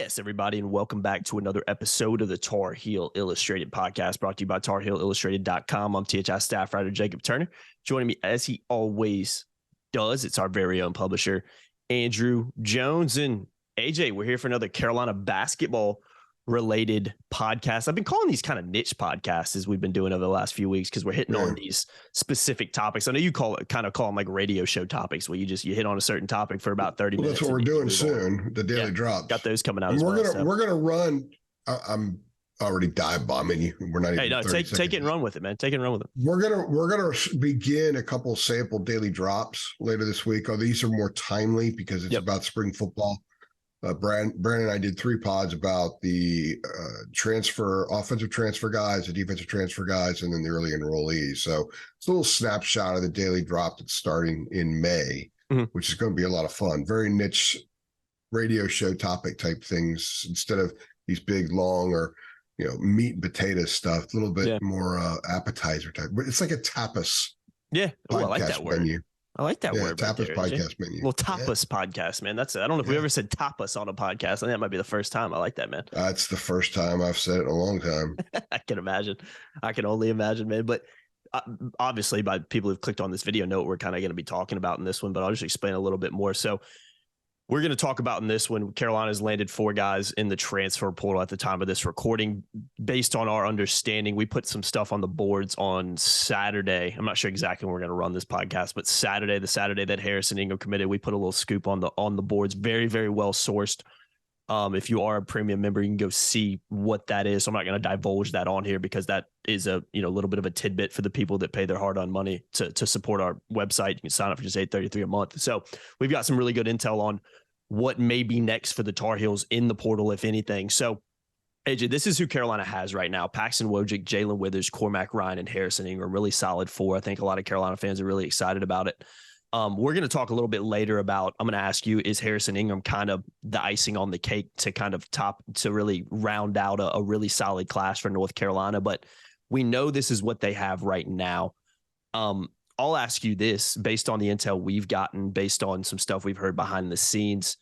Yes, everybody, and welcome back to another episode of the Tar Heel Illustrated podcast, brought to you by TarHeelIllustrated.com. I'm THI staff writer Jacob Turner. Joining me, as he always does, it's our very own publisher, Andrew Jones. And AJ, we're here for another Carolina basketball-related podcast. I've been calling these kind of niche podcasts as we've been doing over the last few weeks because we're hitting on these specific topics. I know you call them like radio show topics where you hit on a certain topic for about 30 minutes. That's what we're doing soon, the daily drops. Got those coming out and as we're well. We're going to run, I'm already dive bombing you. We're not even take it and run with it, man. Take it and run with it. We're gonna begin a couple sample daily drops later this week. These are more timely because it's about spring football. Brandon and I did 3 pods about the offensive transfer guys, the defensive transfer guys, and then the early enrollees. So it's a little snapshot of the daily drop that's starting in May, which is going to be a lot of fun. Very niche radio show topic type things instead of these big, long, or meat and potato stuff. A little bit more appetizer type. But it's like a tapas. Yeah, I like that word. Menu. I like that word. Tapas right podcast menu. Well, tapas podcast, man. That's it. I don't know if we ever said tapas on a podcast. I think that might be the first time. I like that, man. That's the first time I've said it in a long time. I can imagine. I can only imagine, man. But obviously, by people who've clicked on this video, know what we're kind of going to be talking about in this one. But I'll just explain a little bit more. So we're going to talk about in this one, Carolina's landed 4 guys in the transfer portal at the time of this recording. Based on our understanding, we put some stuff on the boards on Saturday. I'm not sure exactly when we're going to run this podcast, but the Saturday that Harrison Ingram committed, we put a little scoop on the boards. Very, very well sourced. If you are a premium member, you can go see what that is. So I'm not going to divulge that on here because that is a little bit of a tidbit for the people that pay their hard-earned money to support our website. You can sign up for just $8.33 a month. So we've got some really good intel on what may be next for the Tar Heels in the portal, if anything. So, AJ, this is who Carolina has right now. Paxton Wojcik, Jalen Withers, Cormac Ryan, and Harrison Ingram. Really solid 4. I think a lot of Carolina fans are really excited about it. We're going to talk a little bit later about, I'm going to ask you, is Harrison Ingram kind of the icing on the cake to kind of to really round out a really solid class for North Carolina? But we know this is what they have right now. I'll ask you this, based on the intel we've gotten, based on some stuff we've heard behind the scenes,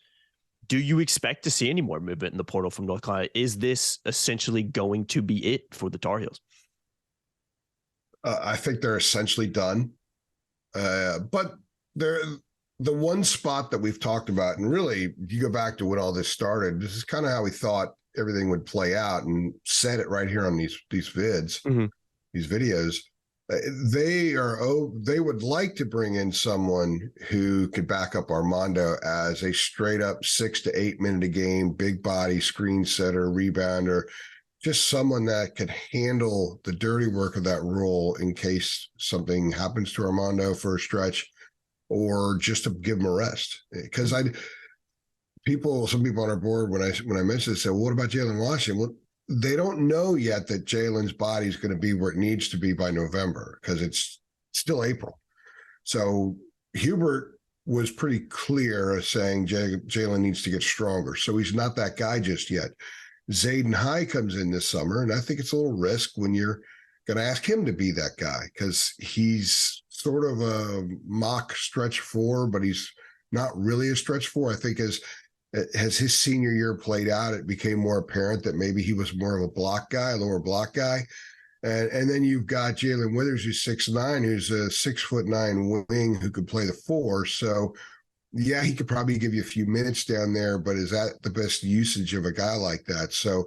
do you expect to see any more movement in the portal from North Carolina? Is this essentially going to be it for the Tar Heels? I think they're essentially done. But they're the one spot that we've talked about, and really, if you go back to when all this started, this is kind of how we thought everything would play out, and said it right here on these vids, these videos. They would like to bring in someone who could back up Armando as a straight up 6 to 8 minute a game, big body screen setter, rebounder, just someone that could handle the dirty work of that role in case something happens to Armando for a stretch, or just to give him a rest. Because some people on our board, when I mentioned it, said, well, what about Jalen Washington? Well, they don't know yet that Jalen's body is going to be where it needs to be by November, because it's still April. So Hubert was pretty clear saying Jalen needs to get stronger. So he's not that guy just yet. Zayden High comes in this summer, and I think it's a little risk when you're going to ask him to be that guy, because he's sort of a mock stretch 4, but he's not really a stretch 4. I think as his senior year played out, it became more apparent that maybe he was more of a block guy, a lower block guy. And then you've got Jalen Withers, who's 6'9", who's a 6'9" wing who could play the 4. So, yeah, he could probably give you a few minutes down there, but is that the best usage of a guy like that? So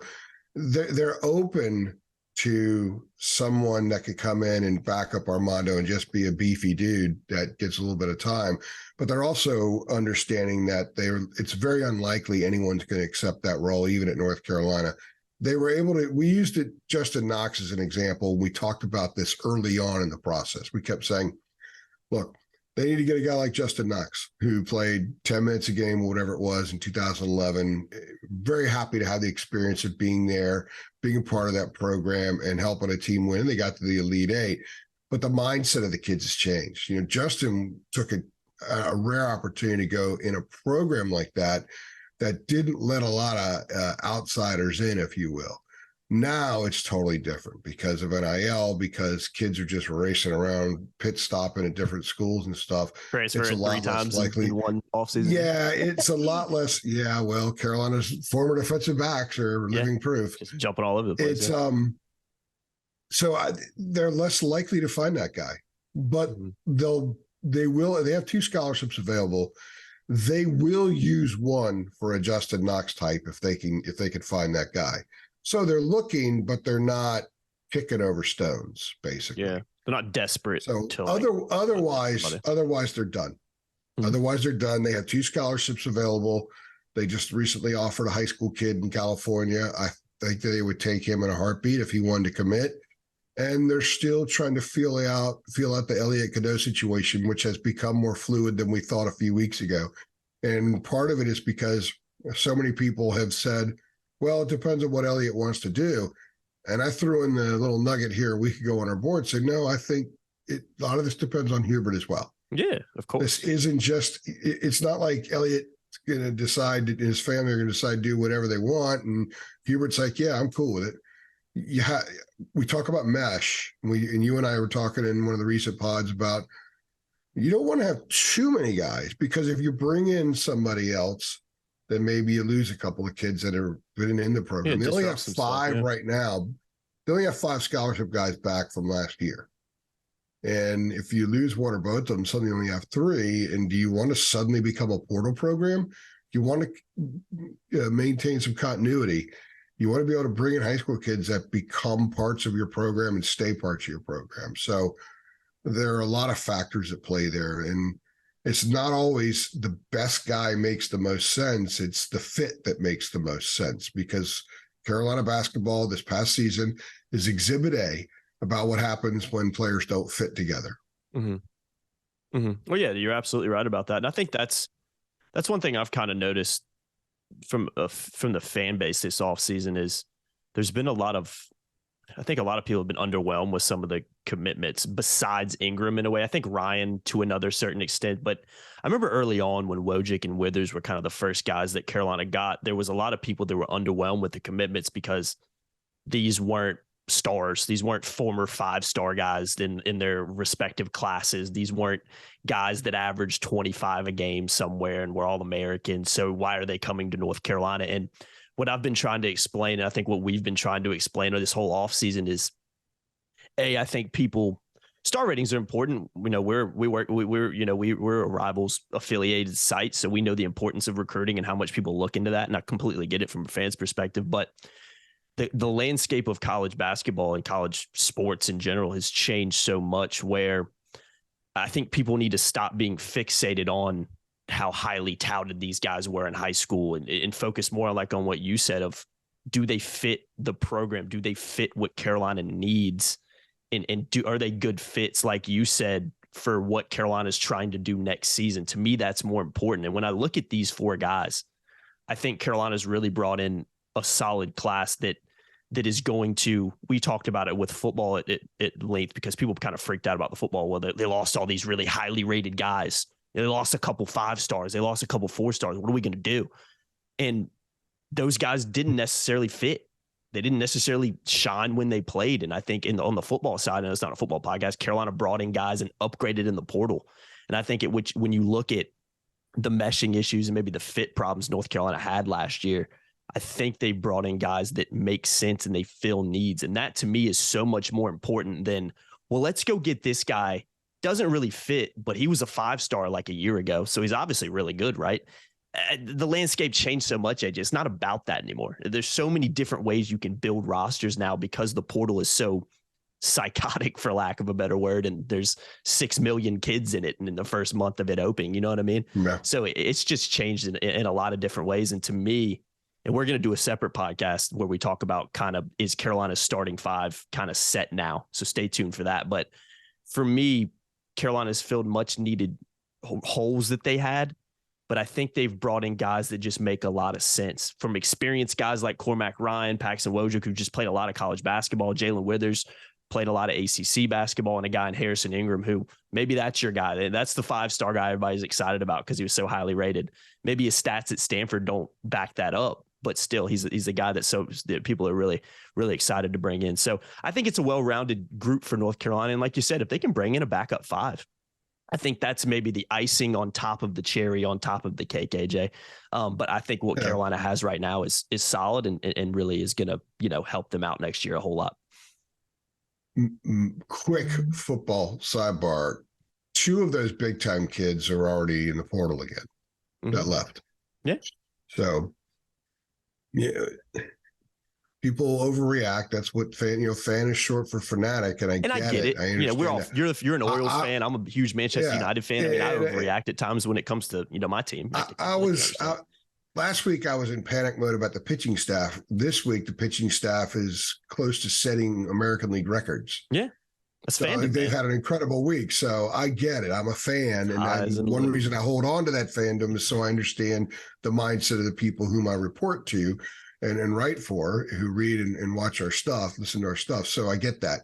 they're open to someone that could come in and back up Armando and just be a beefy dude that gets a little bit of time. But they're also understanding that it's very unlikely anyone's going to accept that role, even at North Carolina. They were able to, we used Justin Knox as an example. We talked about this early on in the process. We kept saying, look, they need to get a guy like Justin Knox, who played 10 minutes a game or whatever it was in 2011. Very happy to have the experience of being there, being a part of that program and helping a team win. They got to the Elite 8. But the mindset of the kids has changed. Justin took a rare opportunity to go in a program like that didn't let a lot of outsiders in, if you will. Now it's totally different because of NIL, because kids are just racing around, pit stopping at different schools and stuff. Transfer It's a it lot 3 times less likely. in one offseason. Yeah, it's a lot less. Yeah, well, Carolina's former defensive backs are living proof. Just jumping all over the place. It's they're less likely to find that guy, but they have 2 scholarships available. They will use one for a Justin Knox type if they can find that guy. So they're looking, but they're not kicking over stones, basically. Yeah, they're not desperate. So to otherwise they're done. Mm-hmm. Otherwise they're done. They have 2 scholarships available. They just recently offered a high school kid in California. I think they would take him in a heartbeat if he wanted to commit. And they're still trying to feel out the Elliot Cadeau situation, which has become more fluid than we thought a few weeks ago. And part of it is because so many people have said, well, it depends on what Elliot wants to do. And I threw in the little nugget here a week ago on our board, said, no, I think a lot of this depends on Hubert as well. Yeah, of course. This isn't just, it's not like Elliot's going to decide, his family are going to decide to do whatever they want. And Hubert's like, yeah, I'm cool with it. We talk about mesh. And you and I were talking in one of the recent pods about, you don't want to have too many guys, because if you bring in somebody else, then maybe you lose a couple of kids that are been in the program. They only have 5 right now. They only have 5 scholarship guys back from last year. And if you lose one or both of them, suddenly you only have 3. And do you want to suddenly become a portal program? You want to maintain some continuity. You want to be able to bring in high school kids that become parts of your program and stay parts of your program. So there are a lot of factors at play there. And it's not always the best guy makes the most sense. It's the fit that makes the most sense, because Carolina basketball this past season is exhibit A about what happens when players don't fit together. Mm-hmm. Mm-hmm. Well, yeah, you're absolutely right about that. And I think that's one thing I've kind of noticed from the fan base this offseason is there's been I think a lot of people have been underwhelmed with some of the commitments besides Ingram in a way. I think Ryan to another certain extent, but I remember early on when Wojcik and Withers were kind of the first guys that Carolina got, there was a lot of people that were underwhelmed with the commitments because these weren't stars. These weren't former 5-star guys in their respective classes. These weren't guys that averaged 25 a game somewhere and were all Americans. So why are they coming to North Carolina? And what I've been trying to explain, and I think what we've been trying to explain this whole offseason is, I think star ratings are important. You know, we're a Rivals affiliated site, so we know the importance of recruiting and how much people look into that. And I completely get it from a fan's perspective, but the landscape of college basketball and college sports in general has changed so much where I think people need to stop being fixated on how highly touted these guys were in high school and focus more on what you said of, do they fit the program? Do they fit what Carolina needs? And are they good fits, like you said, for what Carolina's trying to do next season? To me, that's more important. And when I look at these 4 guys, I think Carolina's really brought in a solid class that is going to, we talked about it with football at length because people kind of freaked out about the football. Well, they lost all these really highly rated guys. They lost a couple 5-stars. They lost a couple 4-stars. What are we going to do? And those guys didn't necessarily fit. They didn't necessarily shine when they played. And I think on the football side, and it's not a football podcast, Carolina brought in guys and upgraded in the portal. And I think when you look at the meshing issues and maybe the fit problems North Carolina had last year, I think they brought in guys that make sense and they fill needs. And that to me is so much more important than, well, let's go get this guy. Doesn't really fit, but he was a 5-star like a year ago. So he's obviously really good, right? The landscape changed so much, AJ. It's not about that anymore. There's so many different ways you can build rosters now because the portal is so psychotic, for lack of a better word. And there's 6 million kids in it in the first month of it opening. You know what I mean? Yeah. So it's just changed in a lot of different ways. And to me, and we're going to do a separate podcast where we talk about kind of, is Carolina's starting 5 kind of set now? So stay tuned for that. But for me, Carolina's filled much needed holes that they had, but I think they've brought in guys that just make a lot of sense, from experienced guys like Cormac Ryan, Paxton Wojcik, who just played a lot of college basketball, Jalen Withers played a lot of ACC basketball, and a guy in Harrison Ingram, who maybe that's your guy. That's the 5-star guy everybody's excited about because he was so highly rated. Maybe his stats at Stanford don't back that up, but still he's a guy that people are really, really excited to bring in. So I think it's a well-rounded group for North Carolina. And like you said, if they can bring in a backup 5, I think that's maybe the icing on top of the cherry on top of the cake, AJ. But I think what Carolina has right now is solid and really is going to, help them out next year a whole lot. Quick football sidebar. 2 of those big time kids are already in the portal again that left. Yeah. So, people overreact. That's what fan is short for fanatic. And I get it. I understand you're an Orioles fan. I'm a huge Manchester United fan. I mean, I overreact at times when it comes to, my team. Last week I was in panic mode about the pitching staff. This week, the pitching staff is close to setting American League records. Yeah. They've had an incredible week. So I get it. I'm a fan. And one reason I hold on to that fandom is so I understand the mindset of the people whom I report to and write for, who read and watch our stuff, listen to our stuff. So I get that.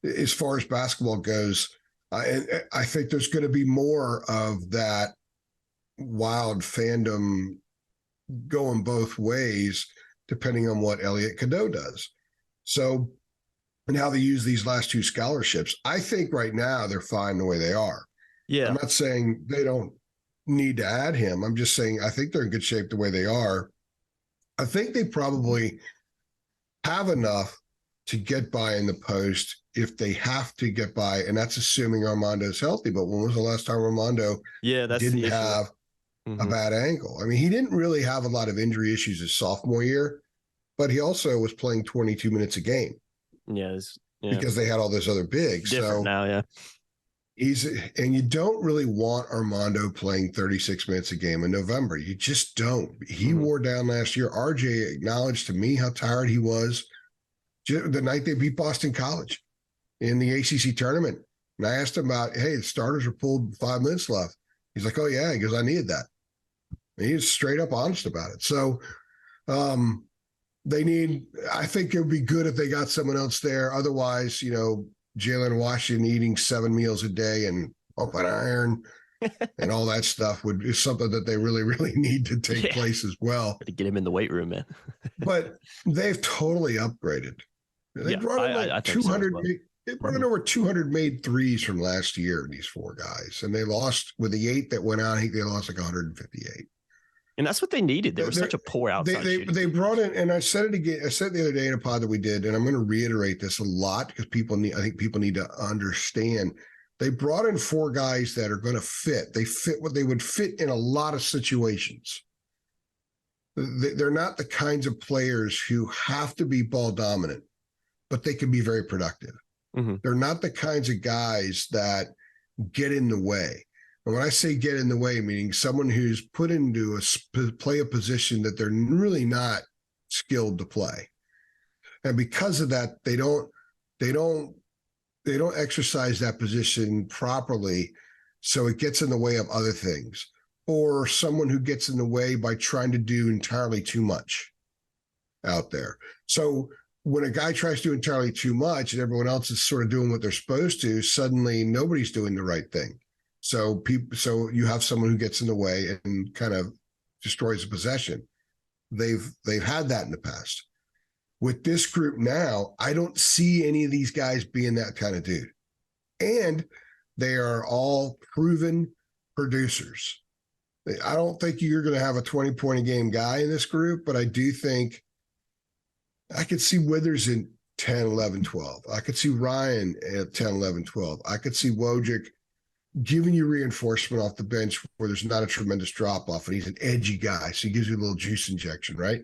As far as basketball goes, I think there's going to be more of that wild fandom going both ways, depending on what Elliot Cadeau does. So, and how they use these last 2 scholarships. I think right now they're fine the way they are. Yeah. I'm not saying they don't need to add him. I'm just saying I think they're in good shape the way they are. I think they probably have enough to get by in the post if they have to get by, and that's assuming Armando's healthy. But when was the last time Armando didn't have a bad ankle? I mean, he didn't really have a lot of injury issues his sophomore year, but he also was playing 22 minutes a game. Because they had all those other bigs. Different now, yeah. And you don't really want Armando playing 36 minutes a game in November. You just don't. He wore down last year. RJ acknowledged to me how tired he was the night they beat Boston College in the ACC tournament. And I asked him about, hey, the starters are pulled 5 minutes left. He's like, oh, yeah. He goes, I needed that. And he was straight up honest about it. So I think it would be good if they got someone else there. Otherwise, Jalen Washington eating 7 meals a day and open iron and all that stuff is something that they really, really need to take place as well. To get him in the weight room, man. But they've totally upgraded. They brought in like 200. They brought in over 200 made threes from last year, these 4 guys. And they lost with the 8 that went out. I think they lost like 158. And that's what they needed. There was such a poor outside they brought in, and I said it again. I said it the other day in a pod that we did, and I'm going to reiterate this a lot because I think people need to understand. They brought in 4 guys that are going to fit. They fit what they would fit in a lot of situations. They're not the kinds of players who have to be ball dominant, but they can be very productive. They're not the kinds of guys that get in the way. And when I say get in the way, meaning someone who's put into play a position that they're really not skilled to play. And because of that, they don't exercise that position properly. So it gets in the way of other things, or someone who gets in the way by trying to do entirely too much out there. So when a guy tries to do entirely too much and everyone else is sort of doing what they're supposed to, suddenly nobody's doing the right thing. So you have someone who gets in the way and kind of destroys the possession. They've had that in the past. With this group now, I don't see any of these guys being that kind of dude. And they are all proven producers. I don't think you're going to have a 20-point a game guy in this group, but I do think I could see Withers in 10, 11, 12. I could see Ryan at 10, 11, 12. I could see Wojcik giving you reinforcement off the bench where there's not a tremendous drop-off, and he's an edgy guy, so he gives you a little juice injection, right?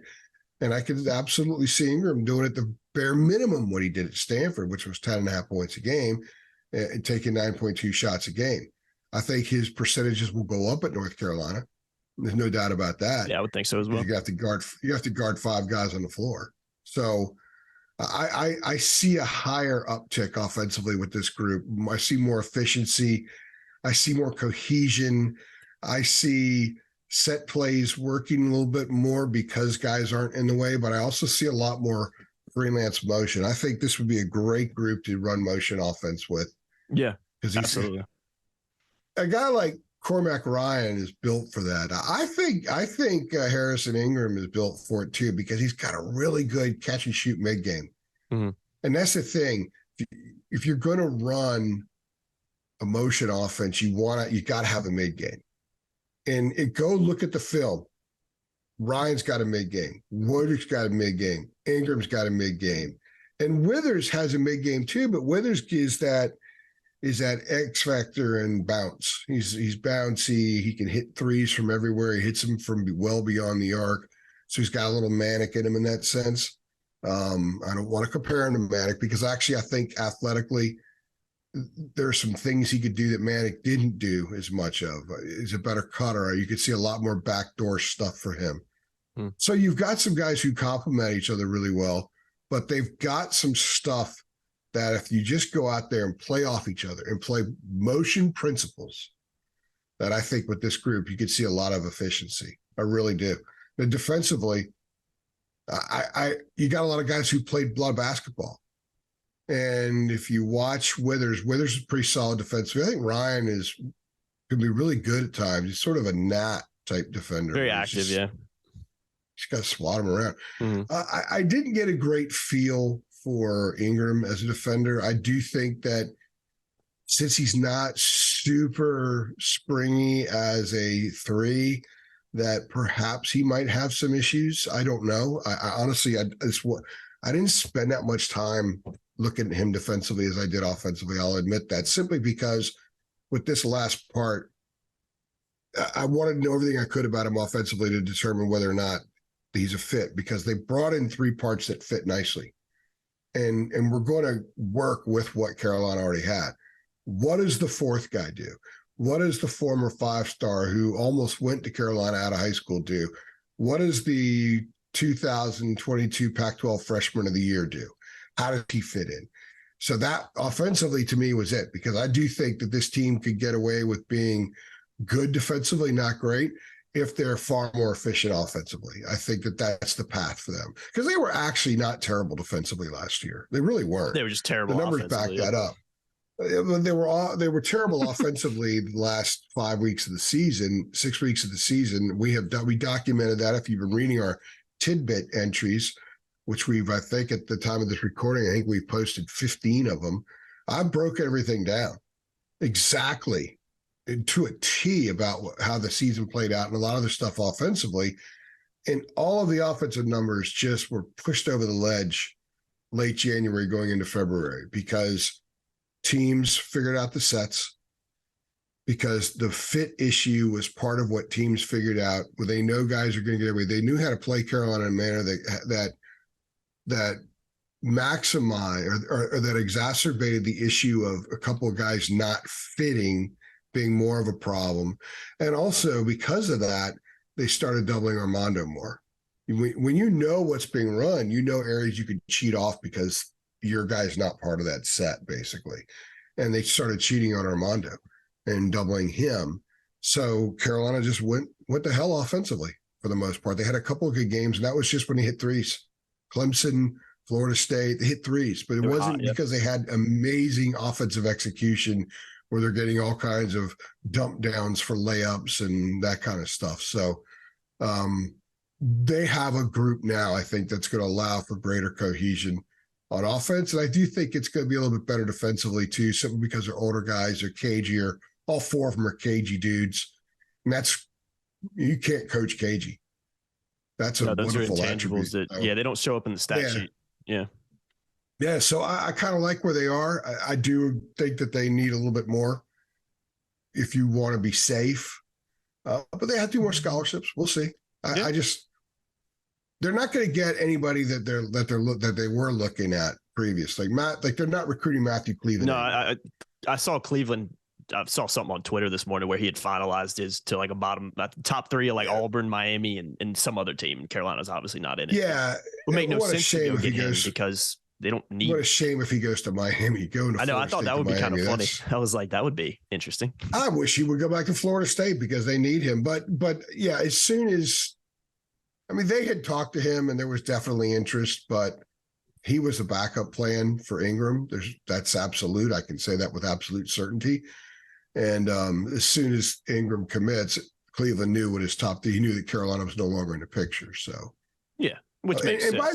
And I could absolutely see Ingram doing at the bare minimum what he did at Stanford, which was 10.5 points a game and taking 9.2 shots a game. I think his percentages will go up at North Carolina. There's no doubt about that. Yeah, I would think so as well. You have to guard 5 guys on the floor. So I see a higher uptick offensively with this group. I see more efficiency. I see more cohesion. I see set plays working a little bit more because guys aren't in the way, but I also see a lot more freelance motion. I think this would be a great group to run motion offense with. Yeah, because absolutely. A guy like Cormac Ryan is built for that. I think Harrison Ingram is built for it too, because he's got a really good catch and shoot mid game. Mm-hmm. And that's the thing. If you're going to run a motion offense, you got to have a mid game. And go look at the film. Ryan's got a mid game. Woodard's got a mid game. Ingram's got a mid game. And Withers has a mid game too, but Withers is that X factor and bounce. He's bouncy. He can hit threes from everywhere. He hits them from well beyond the arc. So he's got a little Manic in him in that sense. I don't want to compare him to Manic, because actually I think athletically there's some things he could do that Manic didn't do as much of. He's a better cutter. You could see a lot more backdoor stuff for him. So you've got some guys who complement each other really well, but they've got some stuff that if you just go out there and play off each other and play motion principles, that I think with this group, you could see a lot of efficiency. I really do. But defensively, you got a lot of guys who played a lot of basketball. And if you watch Withers is pretty solid defensively. I think Ryan can be really good at times. He's sort of a Nat type defender. Very active, yeah. Just got to swat him around. Mm-hmm. I didn't get a great feel for Ingram as a defender. I do think that since he's not super springy as a 3, that perhaps he might have some issues. I don't know. I honestly, I didn't spend that much time looking at him defensively as I did offensively. I'll admit that, simply because with this last part, I wanted to know everything I could about him offensively to determine whether or not he's a fit, because they brought in 3 parts that fit nicely. And we're going to work with what Carolina already had. What does the 4th guy do? What does the former 5-star who almost went to Carolina out of high school do? What does the 2022 Pac-12 Freshman of the Year do? How does he fit in? So that offensively to me was it, because I do think that this team could get away with being good defensively, not great, if they're far more efficient offensively. I think that that's the path for them, because they were actually not terrible defensively last year. They really weren't. They were just terrible. The numbers back that up. They were terrible offensively the last 5 weeks of the season, 6 weeks of the season. We documented that. If you've been reading our tidbit entries, which I think at the time of this recording, I think we've posted 15 of them. I broke everything down exactly to a T about how the season played out and a lot of the stuff offensively. And all of the offensive numbers just were pushed over the ledge late January going into February, because teams figured out the sets, because the fit issue was part of what teams figured out, where they know guys are going to get away. They knew how to play Carolina in a manner that maximized or that exacerbated the issue of a couple of guys not fitting being more of a problem. And also because of that, they started doubling Armando more. When you know what's being run, you know areas you could cheat off because your guy's not part of that set, basically. And they started cheating on Armando and doubling him. So Carolina just went to hell offensively for the most part. They had a couple of good games, and that was just when he hit threes. Clemson, Florida State, they hit threes, but it wasn't because they had amazing offensive execution where they're getting all kinds of dump downs for layups and that kind of stuff. So they have a group now, I think, that's going to allow for greater cohesion on offense. And I do think it's going to be a little bit better defensively too, simply because they're older guys, they're cagier. All 4 of them are cagey dudes. And you can't coach cagey. That's a wonderful attribute. They don't show up in the stat sheet. Yeah. Yeah, so I kind of like where they are. I do think that they need a little bit more if you want to be safe. But they have to do more scholarships. We'll see. They're not going to get anybody that they were looking at previously. They're not recruiting Matthew Cleveland. No, I saw Cleveland. I saw something on Twitter this morning where he had finalized his to like top 3 of Auburn, Miami, and some other team. Carolina's obviously not in it. Yeah, it would make no sense to go get him because they don't need. What a shame if he goes to Miami. I know. I thought that would be kind of funny. I was like, that would be interesting. I wish he would go back to Florida State because they need him. But yeah, as soon as, they had talked to him and there was definitely interest, but he was a backup plan for Ingram. That's absolute. I can say that with absolute certainty. And as soon as Ingram commits, Cleveland knew what his top. He knew that Carolina was no longer in the picture. So yeah, which makes and sense. by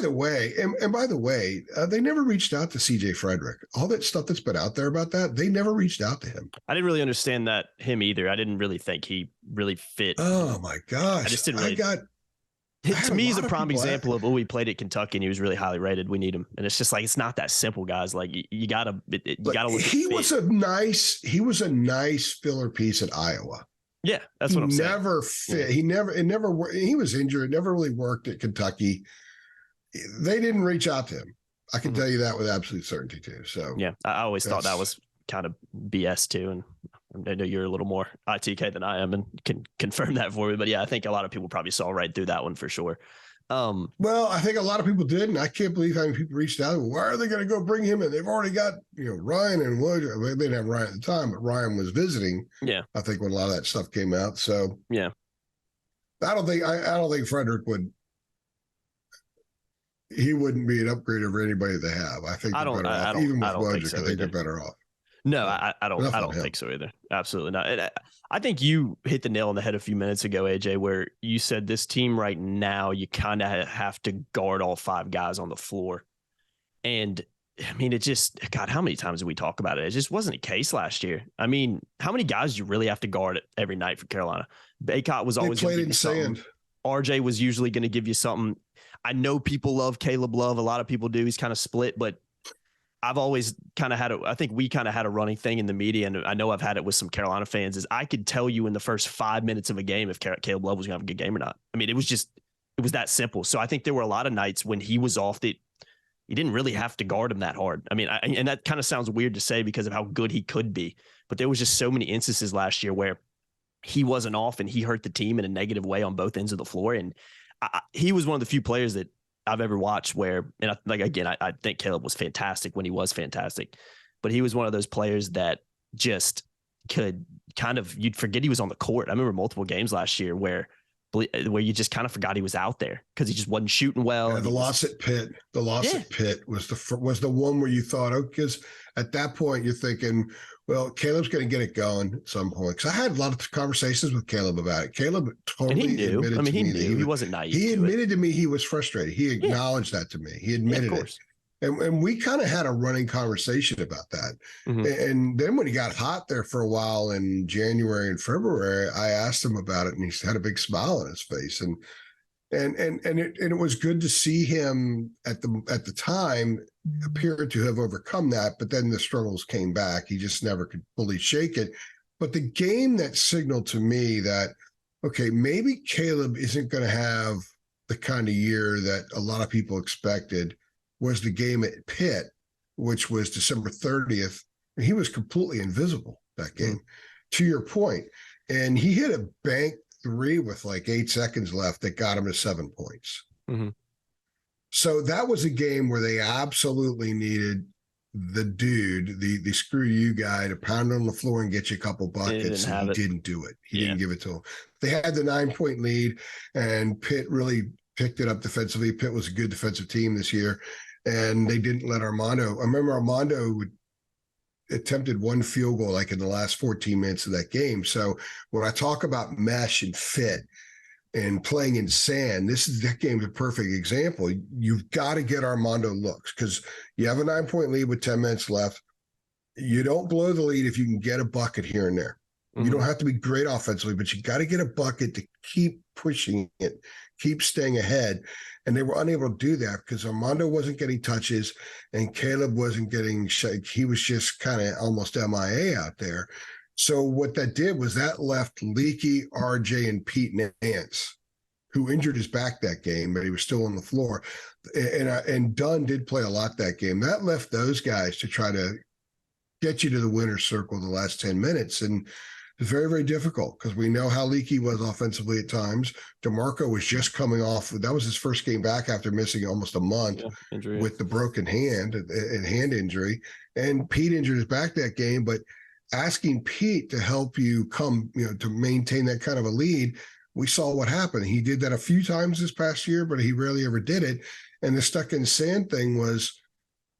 the way, they never reached out to C.J. Frederick. All that stuff that's been out there about that, they never reached out to him. I didn't really understand him either. I didn't really think he really fit. Oh my gosh! I just didn't really. To me, he's a prime example of, he played at Kentucky and he was really highly rated. We need him, and it's just like it's not that simple, guys. Like you gotta look. He was a nice filler piece at Iowa. Yeah, that's what I'm saying. Never fit. Yeah. He was injured. It never really worked at Kentucky. They didn't reach out to him. I can tell you that with absolute certainty too. So yeah, I always thought that was kind of BS too, and I know you're a little more ITK than I am and can confirm that for me. But yeah, I think a lot of people probably saw right through that one for sure. Well, I think a lot of people did, and I can't believe how many people reached out. Why are they going to go bring him in? They've already got Ryan and Wood. They didn't have Ryan at the time, but Ryan was visiting. Yeah, I think when a lot of that stuff came out. So yeah, I don't think Frederick would. He wouldn't be an upgrade over anybody they have. I think they're better off. Even with Wojcik, I think they're better off. No, I don't think so either. Absolutely not. And I think you hit the nail on the head a few minutes ago, AJ, where you said this team right now, you kind of have to guard all 5 guys on the floor. And I mean, God, how many times did we talk about it? It just wasn't a case last year. I mean, how many guys do you really have to guard every night for Carolina? Baycott was always played in sand. RJ was usually going to give you something. I know people love Caleb Love. A lot of people do. He's kind of split, but I've always kind of I think we kind of had a running thing in the media, and I know I've had it with some Carolina fans, is I could tell you in the first 5 minutes of a game if Caleb Love was going to have a good game or not. I mean, it was that simple. So I think there were a lot of nights when he was off that you didn't really have to guard him that hard. I mean, and that kind of sounds weird to say because of how good he could be, but there was just so many instances last year where he wasn't off and he hurt the team in a negative way on both ends of the floor. And he was one of the few players that I've ever watched where, and I think Caleb was fantastic when he was fantastic, but he was one of those players that just could you'd forget he was on the court. I remember multiple games last year where you just kind of forgot he was out there because he just wasn't shooting well. Yeah, the loss at Pitt was the one where you thought, because at that point you're thinking, well, Caleb's going to get it going at some point. Because I had a lot of conversations with Caleb about it. Caleb totally admitted to me that he wasn't naive. He admitted to me he was frustrated. He acknowledged that to me. He admitted it. And we kind of had a running conversation about that. Mm-hmm. And then when he got hot there for a while in January and February, I asked him about it, and he had a big smile on his face. And it was good to see him at the time appear to have overcome that, but then the struggles came back. He just never could fully shake it. But the game that signaled to me that, okay, maybe Caleb isn't going to have the kind of year that a lot of people expected was the game at Pitt, which was December 30th. He was completely invisible that game, to your point. And he hit a bank 3 with like 8 seconds left that got him to 7 points. Mm-hmm. So that was a game where they absolutely needed the dude, the screw you guy, to pound on the floor and get you a couple buckets. And he didn't do it. He didn't give it to him. They had the 9-point lead, and Pitt really picked it up defensively. Pitt was a good defensive team this year, and they didn't let Armando. I remember Armando attempted 1 field goal like in the last 14 minutes of that game. So when I talk about mesh and fit and playing in sand, that game's a perfect example. You've got to get Armando looks because you have a 9-point lead with 10 minutes left. You don't blow the lead if you can get a bucket here and there. Mm-hmm. You don't have to be great offensively, but you got to get a bucket to keep pushing it, keep staying ahead. And they were unable to do that because Armando wasn't getting touches and Caleb wasn't getting – he was just kind of almost MIA out there. So what that did was that left Leaky, RJ, and Pete Nance, who injured his back that game, but he was still on the floor. And Dunn did play a lot that game. That left those guys to try to get you to the winner's circle the last 10 minutes. And it's very, very difficult because we know how leaky he was offensively at times. DeMarco was just coming off. That was his first game back after missing almost a month with the broken hand and hand injury. And Pete injured his back that game, but asking Pete to help you come, to maintain that kind of a lead, we saw what happened. He did that a few times this past year, but he rarely ever did it. And the stuck in sand thing was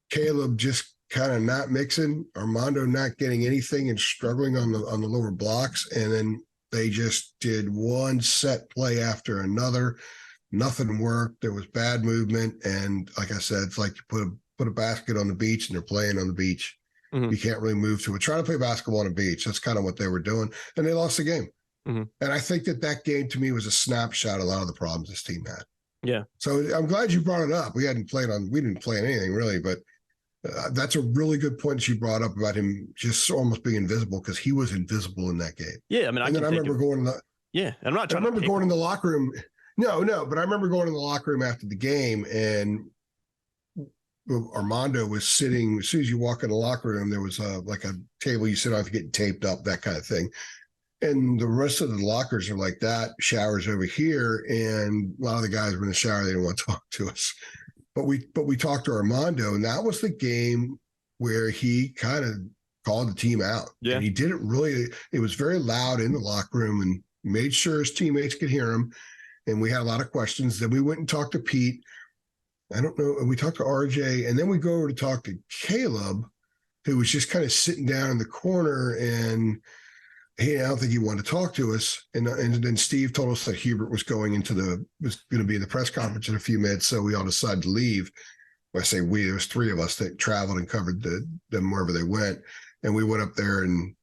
Caleb just kind of not mixing, Armando not getting anything and struggling on the lower blocks. And then they just did one set play after another. Nothing worked. There was bad movement. And like I said, it's like you put a basket on the beach and they're playing on the beach. Mm-hmm. You can't really move to it. Try to play basketball on a beach. That's kind of what they were doing. And they lost the game. Mm-hmm. And I think that game to me was a snapshot of a lot of the problems this team had. Yeah. So I'm glad you brought it up. We didn't play on anything really, but that's a really good point that you brought up about him just almost being invisible, because he was invisible in that game. Yeah. I mean, I remember going in the, I'm not trying I remember going in the locker room. No, but I remember going in the locker room after the game, and Armando was sitting. As soon as you walk in the locker room, there was like a table you sit on to get taped up, that kind of thing. And the rest of the lockers are like that, showers over here. And a lot of the guys were in the shower. They didn't want to talk to us. But we talked to Armando, and that was the game where he kind of called the team out. Yeah. And he did it really. It was very loud in the locker room and made sure his teammates could hear him. And we had a lot of questions. Then we went and talked to Pete. I don't know. And we talked to RJ. And then we go over to talk to Caleb, who was just kind of sitting down in the corner, and I don't think he wanted to talk to us. And then Steve told us that Hubrick was going to be in the press conference in a few minutes. So we all decided to leave. When I say we, there was three of us that traveled and covered them wherever they went. And we went up there and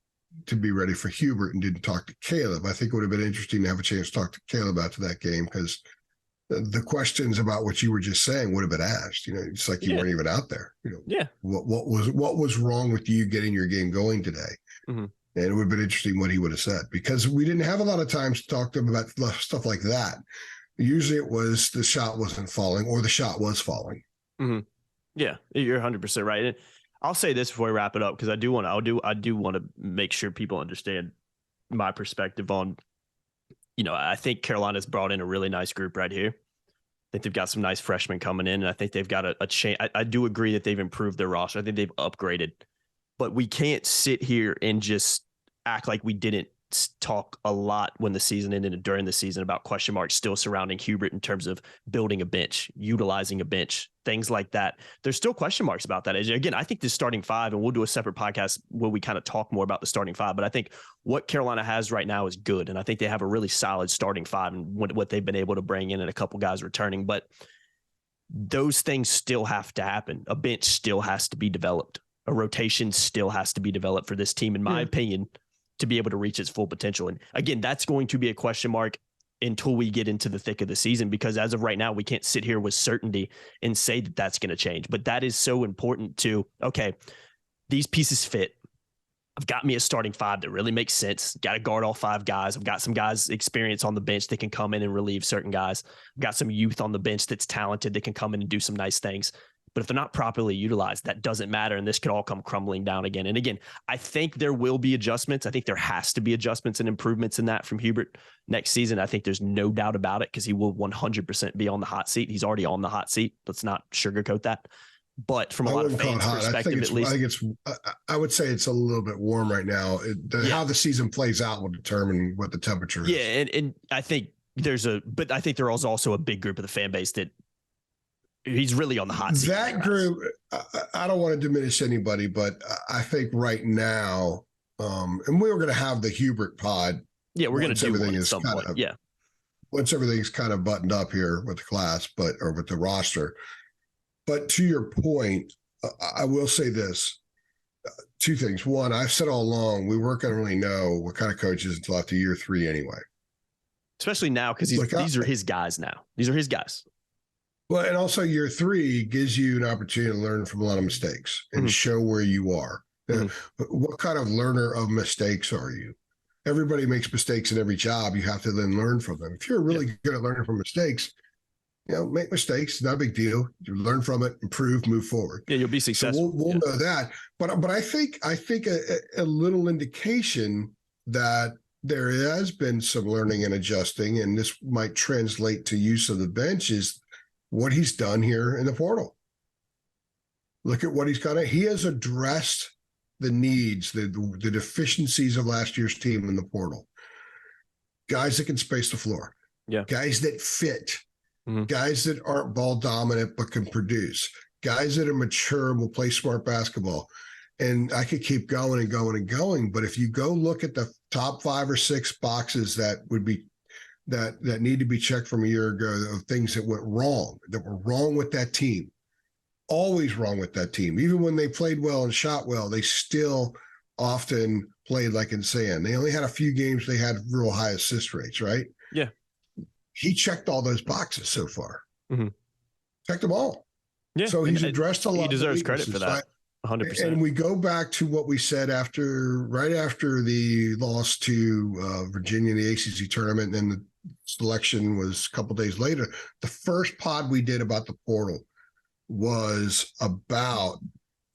to be ready for Hubrick and didn't talk to Caleb. I think it would have been interesting to have a chance to talk to Caleb after that game, because the questions about what you were just saying would have been asked. It's like you weren't even out there. What was wrong with you getting your game going today? Mm-hmm. And it would have been interesting what he would have said, because we didn't have a lot of time to talk to him about stuff like that. Usually it was the shot wasn't falling, or the shot was falling. Mm-hmm. Yeah, you're 100% right. And I'll say this before we wrap it up, because I do want to make sure people understand my perspective on, I think Carolina's brought in a really nice group right here. I think they've got some nice freshmen coming in, and I think they've got a change. I do agree that they've improved their roster. I think they've upgraded. But we can't sit here and just act like we didn't talk a lot when the season ended and during the season about question marks still surrounding Hubrick in terms of building a bench, utilizing a bench, things like that. There's still question marks about that. Again, I think the starting five, and we'll do a separate podcast where we kind of talk more about the starting five, but I think what Carolina has right now is good. And I think they have a really solid starting five and what they've been able to bring in and a couple guys returning. But those things still have to happen. A bench still has to be developed. A rotation still has to be developed for this team, in my opinion, to be able to reach its full potential. And again, that's going to be a question mark until we get into the thick of the season, because as of right now, we can't sit here with certainty and say that that's going to change. But that is so important to, okay, these pieces fit. I've got me a starting five that really makes sense. Got to guard all five guys. I've got some guys experience on the bench that can come in and relieve certain guys. I've got some youth on the bench that's talented that can come in and do some nice things. But if they're not properly utilized, that doesn't matter. And this could all come crumbling down again. And again, I think there will be adjustments. I think there has to be adjustments and improvements in that from Hubrick next season. I think there's no doubt about it, because he will 100% be on the hot seat. He's already on the hot seat. Let's not sugarcoat that. But from a lot of fans' perspective, at least, I would say it's a little bit warm right now. How the season plays out will determine what the temperature is. Yeah. And I think but I think there is also a big group of the fan base that he's really on the hot seat. That group, I don't want to diminish anybody, but I think right now, and we were going to have the Hubrick Pod. Yeah, we're going to do one at some point. Yeah. Once everything's kind of buttoned up here with the class, or with the roster. But to your point, I will say this. Two things. One, I've said all along, we weren't going to really know what kind of coaches until after year 3 anyway. Especially now, because these are his guys now. These are his guys. Well, and also year 3 gives you an opportunity to learn from a lot of mistakes and show where you are. What kind of learner of mistakes are you? Everybody makes mistakes in every job. You have to then learn from them. If you're really good at learning from mistakes, make mistakes. Not a big deal. You learn from it, improve, move forward. Yeah, you'll be successful. So we'll know that. But I think a little indication that there has been some learning and adjusting, and this might translate to use of the bench, is what he's done here in the portal. Look at what he's got. He has addressed the needs, the deficiencies of last year's team in the portal. Guys that can space the floor. Yeah. Guys that fit. Guys that aren't ball dominant but can produce. guys that are mature and will play smart basketball. And I could keep going and going and going. But if you go look at the top 5 or 6 boxes that would be that need to be checked from a year ago of things that went wrong, that were wrong with that team, always wrong with that team. Even when they played well and shot well, they still often played like in sand. They only had a few games they had real high assist rates, right? Yeah. He checked all those boxes so far. Mm-hmm. Checked them all. Yeah. So he's addressed a lot. He deserves credit for that. 100%. And we go back to what we said right after the loss to Virginia in the ACC tournament, and then the selection was a couple days later. The first pod we did about the portal was about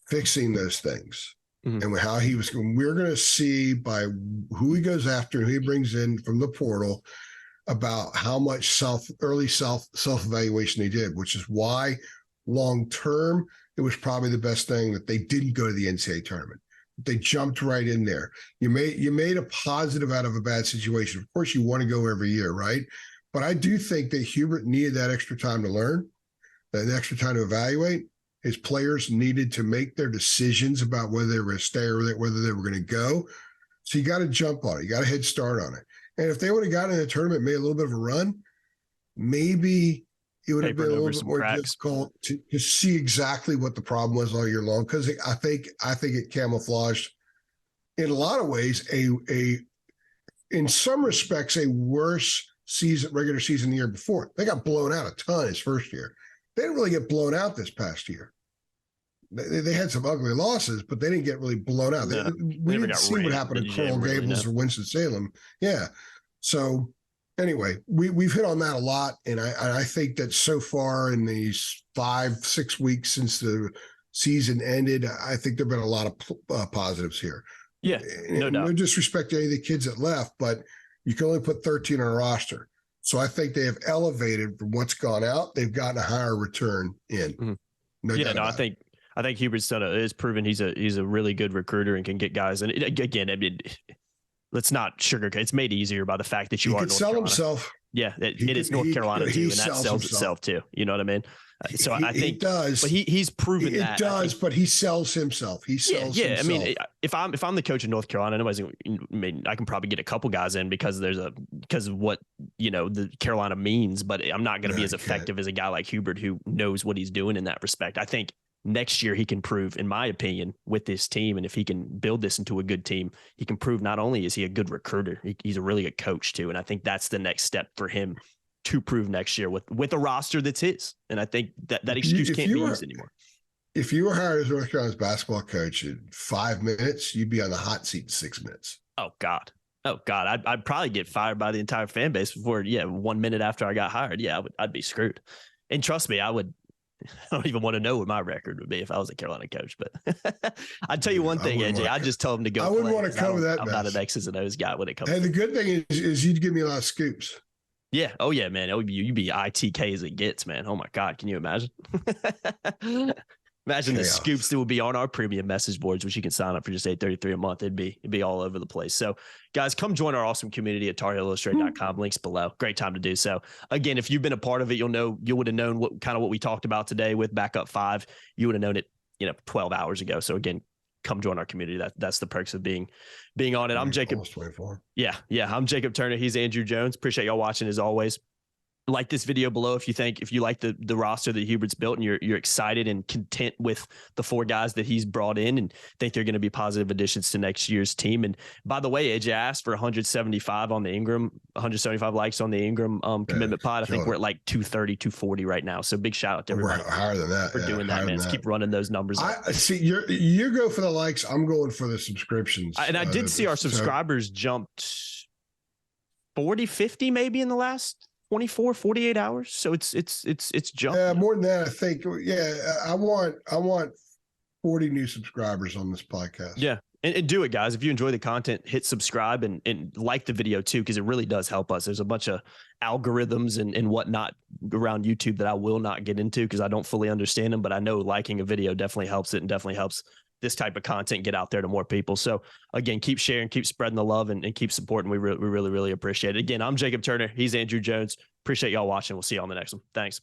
fixing those things. Mm-hmm. And how he was going. We're going to see by who he goes after, who he brings in from the portal, about how much early self-evaluation he did, which is why long term it was probably the best thing that they didn't go to the NCAA tournament. They jumped right in there. You made a positive out of a bad situation. Of course, you want to go every year, right? But I do think that Hubrick needed that extra time to learn, that extra time to evaluate. His players needed to make their decisions about whether they were going to stay or whether they were going to go. So you got to jump on it. You got a head start on it. And if they would have gotten in the tournament, made a little bit of a run, maybe it would have been a little bit more difficult to see exactly what the problem was all year long. Because I think it camouflaged in a lot of ways in some respects, a worse regular season the year before. They got blown out a ton his first year. They didn't really get blown out this past year. They had some ugly losses, but they didn't get really blown out. No, we didn't see what happened to Coral Gables or Winston-Salem. Yeah. So anyway, we've hit on that a lot. And I think that so far in these 5-6 weeks since the season ended, I think there've been a lot of positives here. Yeah, no doubt. No disrespect to any of the kids that left, but you can only put 13 on a roster. So I think they have elevated from what's gone out. They've gotten a higher return in. Mm-hmm. I think Hubrick's is proven he's a really good recruiter and can get guys. And again, I mean, let's not sugarcoat. It's made easier by the fact that you are North sell Carolina. Himself. Yeah, it is North Carolina too, and that sells itself too. You know what I mean? So I think it does. But he's proven that. It does, but he sells himself. He sells himself. I mean, if I'm the coach of North Carolina, I can probably get a couple guys in because of what the Carolina means, but I'm not going to be as effective as a guy like Hubrick who knows what he's doing in that respect. I think next year he can prove, in my opinion, with this team, and if he can build this into a good team, he can prove not only is he a good recruiter, he's a really good coach too. And I think that's the next step for him to prove next year with a roster that's his. And I think that excuse can't be used anymore. If you were hired as North Carolina's basketball coach in 5 minutes, you'd be on the hot seat in 6 minutes. Oh God. I'd probably get fired by the entire fan base before 1 minute after I got hired. Yeah, I'd be screwed. And trust me, I don't even want to know what my record would be if I was a Carolina coach. But I'd tell you one thing, AJ. I'd just tell him to go. I wouldn't want to cover that. I'm not an X's and O's guy when it comes. Hey, the good thing is you'd give me a lot of scoops. Yeah. Oh yeah, man. You'd be ITK as it gets, man. Oh my God. Can you imagine? Imagine the scoops that would be on our premium message boards, which you can sign up for just $8.33 a month. It'd be all over the place. So guys, come join our awesome community at TarHeelIllustrated.com. Links below. Great time to do so. Again, if you've been a part of it, you would have known what we talked about today with Backup 5. You would have known it, 12 hours ago. So again, come join our community. That's the perks of being on it. I'm Jacob. 24. Yeah. I'm Jacob Turner. He's Andrew Jones. Appreciate y'all watching as always. Like this video below if you like the roster that Hubrick's built and you're excited and content with the 4 guys that he's brought in and think they're going to be positive additions to next year's team. And by the way, AJ asked for 175 on the Ingram, 175 likes on the Ingram commitment pod. I think we're at like 230, 240 right now. So big shout out to everybody. We're higher than that for doing that, man. Let's keep running those numbers up. I see you go for the likes. I'm going for the subscriptions. And I did see our subscribers jumped 40, 50 maybe in the last 24, 48 hours. So it's jumped. Yeah, more than that, I think. Yeah, I want 40 new subscribers on this podcast. Yeah. And do it, guys. If you enjoy the content, hit subscribe and like the video too, because it really does help us. There's a bunch of algorithms and whatnot around YouTube that I will not get into because I don't fully understand them, but I know liking a video definitely helps it and definitely helps this type of content get out there to more people. So again, keep sharing, keep spreading the love and keep supporting. We really, really appreciate it. Again, I'm Jacob Turner. He's Andrew Jones. Appreciate y'all watching. We'll see you on the next one. Thanks.